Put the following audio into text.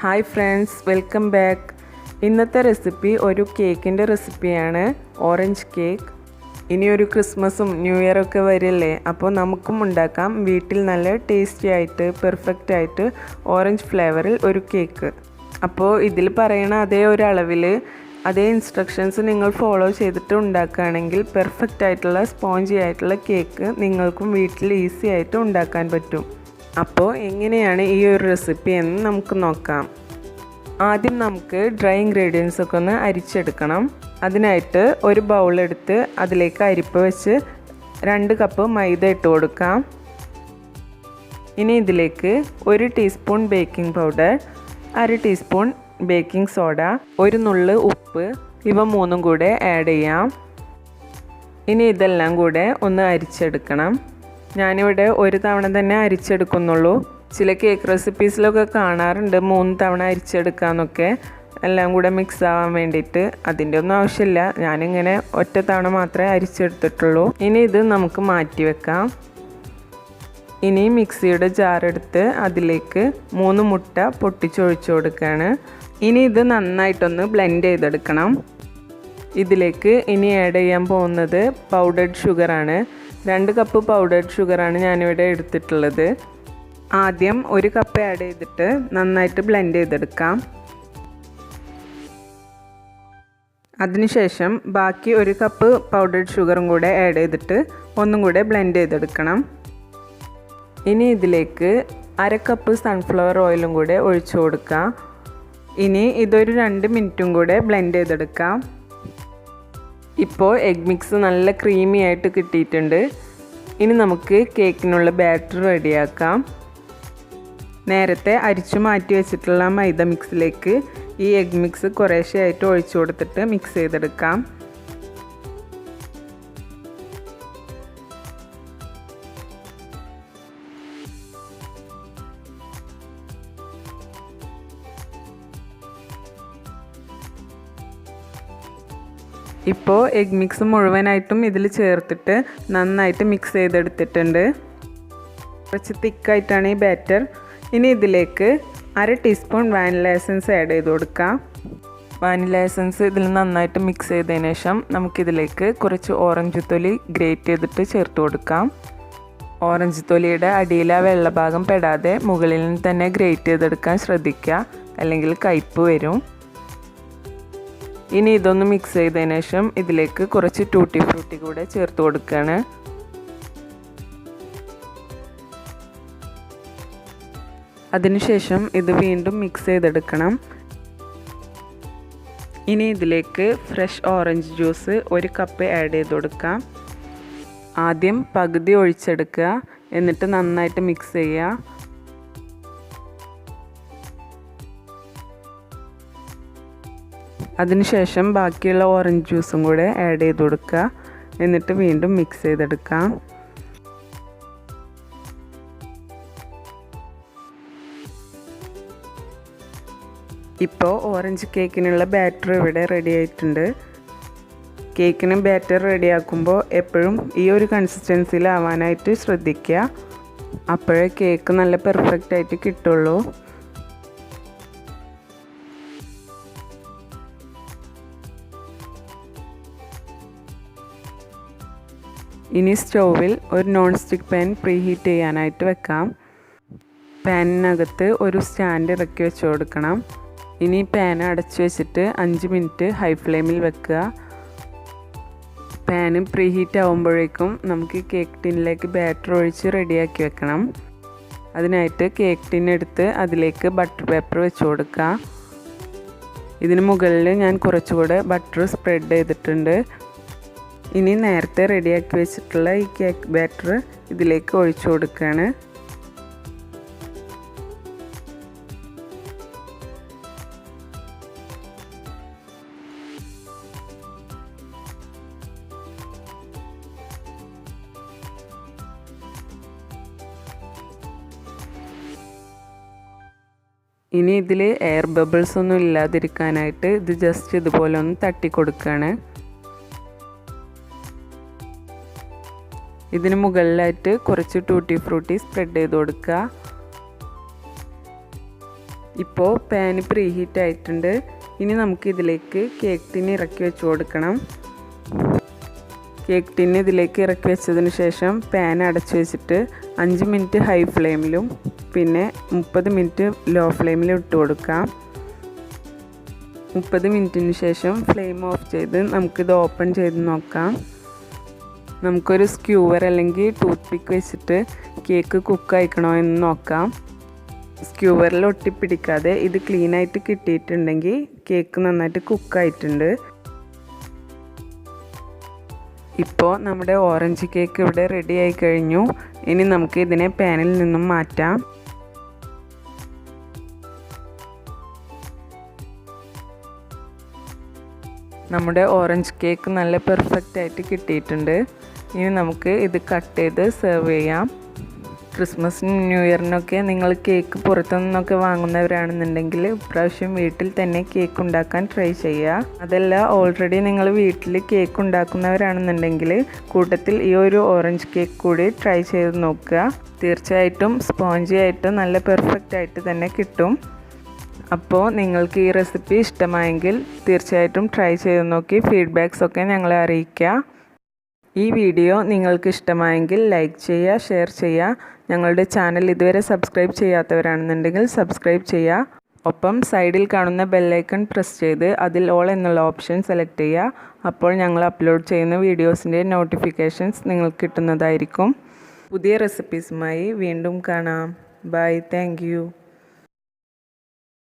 Hi friends, welcome back. ഇന്നത്തെ recipe ഒരു കേക്കിൻ്റെ റെസിപ്പിയാണ്, ഓറഞ്ച് കേക്ക്. ഇനിയൊരു ക്രിസ്മസും ന്യൂ ഇയറൊക്കെ വരില്ലേ, അപ്പോൾ നമുക്കും ഉണ്ടാക്കാം വീട്ടിൽ നല്ല ടേസ്റ്റി ആയിട്ട് പെർഫെക്റ്റ് ആയിട്ട് ഓറഞ്ച് ഫ്ലേവറിൽ ഒരു കേക്ക്. അപ്പോൾ ഇതിൽ പറയണ അതേ ഒരു അളവിൽ അതേ ഇൻസ്ട്രക്ഷൻസ് നിങ്ങൾ ഫോളോ ചെയ്തിട്ട് ഉണ്ടാക്കുകയാണെങ്കിൽ പെർഫെക്റ്റ് ആയിട്ടുള്ള സ്പോഞ്ചി ആയിട്ടുള്ള കേക്ക് നിങ്ങൾക്കും വീട്ടിൽ ഈസി ആയിട്ട് ഉണ്ടാക്കാൻ പറ്റും. അപ്പോൾ എങ്ങനെയാണ് ഈ ഒരു റെസിപ്പി എന്ന് നമുക്ക് നോക്കാം. ആദ്യം നമുക്ക് ഡ്രൈ ഇൻഗ്രീഡിയൻസ് ഒക്കെ ഒന്ന് അരിച്ചെടുക്കണം. അതിനായിട്ട് ഒരു ബൗളെടുത്ത് അതിലേക്ക് അരിപ്പ് വെച്ച് 2 കപ്പ് മൈദ ഇട്ട് കൊടുക്കാം. ഇനി ഇതിലേക്ക് 1 teaspoon baking powder, 1/2 teaspoon baking soda, 1 നുള്ള് ഉപ്പ്, ഇവ 3ഉം കൂടെ ആഡ് ചെയ്യാം. ഇനി ഇതെല്ലാം കൂടെ ഒന്ന് അരിച്ചെടുക്കണം. ഞാനിവിടെ ഒരു തവണ തന്നെ അരിച്ചെടുക്കുന്നുള്ളൂ. ചില കേക്ക് റെസിപ്പീസിലൊക്കെ കാണാറുണ്ട് 3 തവണ അരിച്ചെടുക്കാമെന്നൊക്കെ, എല്ലാം കൂടെ മിക്സ് ആവാൻ വേണ്ടിയിട്ട്. അതിൻ്റെ ഒന്നും ആവശ്യമില്ല, ഞാനിങ്ങനെ ഒറ്റ തവണ മാത്രമേ അരിച്ചെടുത്തിട്ടുള്ളൂ. ഇനി ഇത് നമുക്ക് മാറ്റി വെക്കാം. ഇനി മിക്സിയുടെ ജാറെടുത്ത് അതിലേക്ക് 3 മുട്ട പൊട്ടിച്ചൊഴിച്ചു കൊടുക്കുകയാണ്. ഇനി ഇത് നന്നായിട്ടൊന്ന് ബ്ലെൻഡ് ചെയ്തെടുക്കണം. ഇതിലേക്ക് ഇനി ആഡ് ചെയ്യാൻ പോകുന്നത് പൗഡർഡ് ഷുഗറാണ്. 2 കപ്പ് പൗഡർഡ് ഷുഗറാണ് ഞാനിവിടെ എടുത്തിട്ടുള്ളത്. ആദ്യം 1 കപ്പ് ആഡ് ചെയ്തിട്ട് നന്നായിട്ട് ബ്ലെൻഡ് ചെയ്തെടുക്കാം. അതിനുശേഷം ബാക്കി 1 കപ്പ് പൗഡർഡ് ഷുഗറും കൂടെ ആഡ് ചെയ്തിട്ട് ഒന്നും കൂടെ ബ്ലെൻഡ് ചെയ്തെടുക്കണം. ഇനി ഇതിലേക്ക് 1/2 കപ്പ് സൺഫ്ലവർ ഓയിലും കൂടെ ഒഴിച്ചു കൊടുക്കാം. ഇനി ഇതൊരു 2 മിനിറ്റും കൂടെ ബ്ലെൻഡ് ചെയ്തെടുക്കാം. ഇപ്പോൾ എഗ് മിക്സ് നല്ല ക്രീമി ആയിട്ട് കിട്ടിയിട്ടുണ്ട്. ഇനി നമുക്ക് കേക്കിനുള്ള ബാറ്റർ റെഡിയാക്കാം. നേരത്തെ അരിച്ചു മാറ്റി വെച്ചിട്ടുള്ള മൈദ മിക്സിലേക്ക് ഈ എഗ് മിക്സ് കുറേശ്ശെ ആയിട്ട് ഒഴിച്ചു കൊടുത്തിട്ട് മിക്സ് ചെയ്തെടുക്കാം. ഇപ്പോൾ എഗ് മിക്സ് മുഴുവനായിട്ടും ഇതിൽ ചേർത്തിട്ട് നന്നായിട്ട് മിക്സ് ചെയ്തെടുത്തിട്ടുണ്ട്. കുറച്ച് തിക്കായിട്ടാണ് ഈ ബാറ്റർ. ഇനി ഇതിലേക്ക് 1/2 ടീസ്പൂൺ വാനില എസൻസ് ആഡ് ചെയ്ത് കൊടുക്കാം. വാനില എസൻസ് ഇതിൽ നന്നായിട്ട് മിക്സ് ചെയ്തതിന് ശേഷം നമുക്കിതിലേക്ക് കുറച്ച് ഓറഞ്ച് തൊലി ഗ്രേറ്റ് ചെയ്തിട്ട് ചേർത്ത് കൊടുക്കാം. ഓറഞ്ച് തൊലിയുടെ അടിയിലെ വെള്ള ഭാഗം പെടാതെ മുകളിൽ നിന്ന് തന്നെ ഗ്രേറ്റ് ചെയ്തെടുക്കാൻ ശ്രദ്ധിക്കുക, അല്ലെങ്കിൽ കയ്പ്പ് വരും. ഇനി ഇതൊന്ന് മിക്സ് ചെയ്തതിന് ശേഷം ഇതിലേക്ക് കുറച്ച് ടൂട്ടി ഫ്രൂട്ടി കൂടെ ചേർത്ത് കൊടുക്കുകയാണ്. അതിനുശേഷം ഇത് വീണ്ടും മിക്സ് ചെയ്തെടുക്കണം. ഇനി ഇതിലേക്ക് fresh orange juice 1 cup add ചെയ്ത് കൊടുക്കാം. ആദ്യം പകുതി ഒഴിച്ചെടുക്കുക, എന്നിട്ട് നന്നായിട്ട് മിക്സ് ചെയ്യുക. അതിനുശേഷം ബാക്കിയുള്ള ഓറഞ്ച് ജ്യൂസും കൂടെ ആഡ് ചെയ്ത് കൊടുക്കുക, എന്നിട്ട് വീണ്ടും മിക്സ് ചെയ്തെടുക്കാം. ഇപ്പോൾ ഓറഞ്ച് കേക്കിനുള്ള ബാറ്റർ ഇവിടെ റെഡി ആയിട്ടുണ്ട്. കേക്കിന് ബാറ്റർ റെഡിയാക്കുമ്പോൾ എപ്പോഴും ഈ ഒരു കൺസിസ്റ്റൻസിയിലാവാനായിട്ട് ശ്രദ്ധിക്കുക, അപ്പോഴേ കേക്ക് നല്ല പെർഫെക്റ്റ് ആയിട്ട് കിട്ടുള്ളൂ. ഇനി സ്റ്റൗവിൽ ഒരു നോൺ സ്റ്റിക്ക് പാൻ പ്രീഹീറ്റ് ചെയ്യാനായിട്ട് വെക്കാം. പാനിനകത്ത് ഒരു സ്റ്റാൻഡ് ഇറക്കി വെച്ച് കൊടുക്കണം. ഇനി പാൻ അടച്ചു വെച്ചിട്ട് 5 മിനിറ്റ് ഹൈ ഫ്ലെയിമിൽ വെക്കുക. പാന് പ്രീഹീറ്റ് ആകുമ്പോഴേക്കും നമുക്ക് കേക്ക് ടിന്നിലേക്ക് ബാറ്റർ ഒഴിച്ച് റെഡിയാക്കി വെക്കണം. അതിനായിട്ട് കേക്ക് ടിൻ എടുത്ത് അതിലേക്ക് ബട്ടർ പേപ്പർ വെച്ച് കൊടുക്കുക. ഇതിന് മുകളിൽ ഞാൻ കുറച്ചുകൂടെ ബട്ടർ സ്പ്രെഡ് ചെയ്തിട്ടുണ്ട്. ഇനി നേരത്തെ റെഡിയാക്കി വെച്ചിട്ടുള്ള ഈ കേക്ക് ബാറ്റർ ഇതിലേക്ക് ഒഴിച്ചു കൊടുക്കുകയാണ്. ഇനി ഇതിൽ എയർ ബബിൾസ് ഒന്നും ഇല്ലാതിരിക്കാനായിട്ട് ഇത് ജസ്റ്റ് ഇതുപോലെ ഒന്ന് തട്ടി കൊടുക്കുകയാണ്. ഇതിന് മുകളിലായിട്ട് കുറച്ച് ടൂട്ടി ഫ്രൂട്ടി സ്പ്രെഡ് ചെയ്ത് കൊടുക്കുക. ഇപ്പോൾ പാന് പ്രീ ഹീറ്റ് ആയിട്ടുണ്ട്. ഇനി നമുക്ക് ഇതിലേക്ക് കേക്ക് ടിൻ ഇറക്കി വെച്ച് കൊടുക്കണം. കേക്ക് ടിൻ ഇതിലേക്ക് ഇറക്കി വെച്ചതിന് ശേഷം പാൻ അടച്ചു വെച്ചിട്ട് 5 മിനിറ്റ് ഹൈ ഫ്ലെയിമിലും പിന്നെ 30 മിനിറ്റ് ലോ ഫ്ലെയിമിലും ഇട്ട് കൊടുക്കാം. 30 മിനിറ്റിന് ശേഷം ഫ്ലെയിം ഓഫ് ചെയ്ത് നമുക്കിത് ഓപ്പൺ ചെയ്ത് നോക്കാം. നമുക്കൊരു സ്ക്യൂവർ അല്ലെങ്കിൽ ടൂത്ത് പിക്ക് വെച്ചിട്ട് കേക്ക് കുക്കായിക്കണോ എന്ന് നോക്കാം. സ്ക്യൂവറിൽ ഒട്ടിപ്പിടിക്കാതെ ഇത് ക്ലീനായിട്ട് കിട്ടിയിട്ടുണ്ടെങ്കിൽ കേക്ക് നന്നായിട്ട് കുക്കായിട്ടുണ്ട്. ഇപ്പോൾ നമ്മുടെ ഓറഞ്ച് കേക്ക് ഇവിടെ റെഡി ആയി കഴിഞ്ഞു. ഇനി നമുക്ക് ഇതിനെ പാനിൽ നിന്നും മാറ്റാം. നമ്മുടെ ഓറഞ്ച് കേക്ക് നല്ല പെർഫെക്റ്റ് ആയിട്ട് കിട്ടിയിട്ടുണ്ട്. ഇനി നമുക്ക് ഇത് കട്ട് ചെയ്ത് സെർവ് ചെയ്യാം. ക്രിസ്മസിനും ന്യൂ ഇയറിനൊക്കെ നിങ്ങൾ കേക്ക് പുറത്തുനിന്നൊക്കെ വാങ്ങുന്നവരാണെന്നുണ്ടെങ്കിൽ ഇപ്രാവശ്യം വീട്ടിൽ തന്നെ കേക്ക് ഉണ്ടാക്കാൻ ട്രൈ ചെയ്യുക. അതല്ല ഓൾറെഡി നിങ്ങൾ വീട്ടിൽ കേക്ക് ഉണ്ടാക്കുന്നവരാണെന്നുണ്ടെങ്കിൽ കൂട്ടത്തിൽ ഈ ഒരു ഓറഞ്ച് കേക്ക് കൂടി ട്രൈ ചെയ്ത് നോക്കുക. തീർച്ചയായിട്ടും സ്പോഞ്ചി ആയിട്ട് നല്ല പെർഫെക്റ്റ് ആയിട്ട് തന്നെ കിട്ടും. അപ്പോൾ നിങ്ങൾക്ക് ഈ റെസിപ്പി ഇഷ്ടമായെങ്കിൽ തീർച്ചയായിട്ടും ട്രൈ ചെയ്ത് നോക്കി ഫീഡ്ബാക്സ് ഒക്കെ ഞങ്ങളെ അറിയിക്കുക. ഈ വീഡിയോ നിങ്ങൾക്ക് ഇഷ്ടമായെങ്കിൽ ലൈക്ക് ചെയ്യുക, ഷെയർ ചെയ്യുക. ഞങ്ങളുടെ ചാനൽ ഇതുവരെ സബ്സ്ക്രൈബ് ചെയ്യാത്തവരാണെന്നുണ്ടെങ്കിൽ സബ്സ്ക്രൈബ് ചെയ്യുക. ഒപ്പം സൈഡിൽ കാണുന്ന ബെല്ലൈക്കൺ പ്രസ് ചെയ്ത് അതിൽ ഓൾ എന്നുള്ള ഓപ്ഷൻ സെലക്ട് ചെയ്യുക. അപ്പോൾ ഞങ്ങൾ അപ്ലോഡ് ചെയ്യുന്ന വീഡിയോസിൻ്റെ നോട്ടിഫിക്കേഷൻസ് നിങ്ങൾക്ക് കിട്ടുന്നതായിരിക്കും. പുതിയ റെസിപ്പീസുമായി വീണ്ടും കാണാം. Bye, thank U.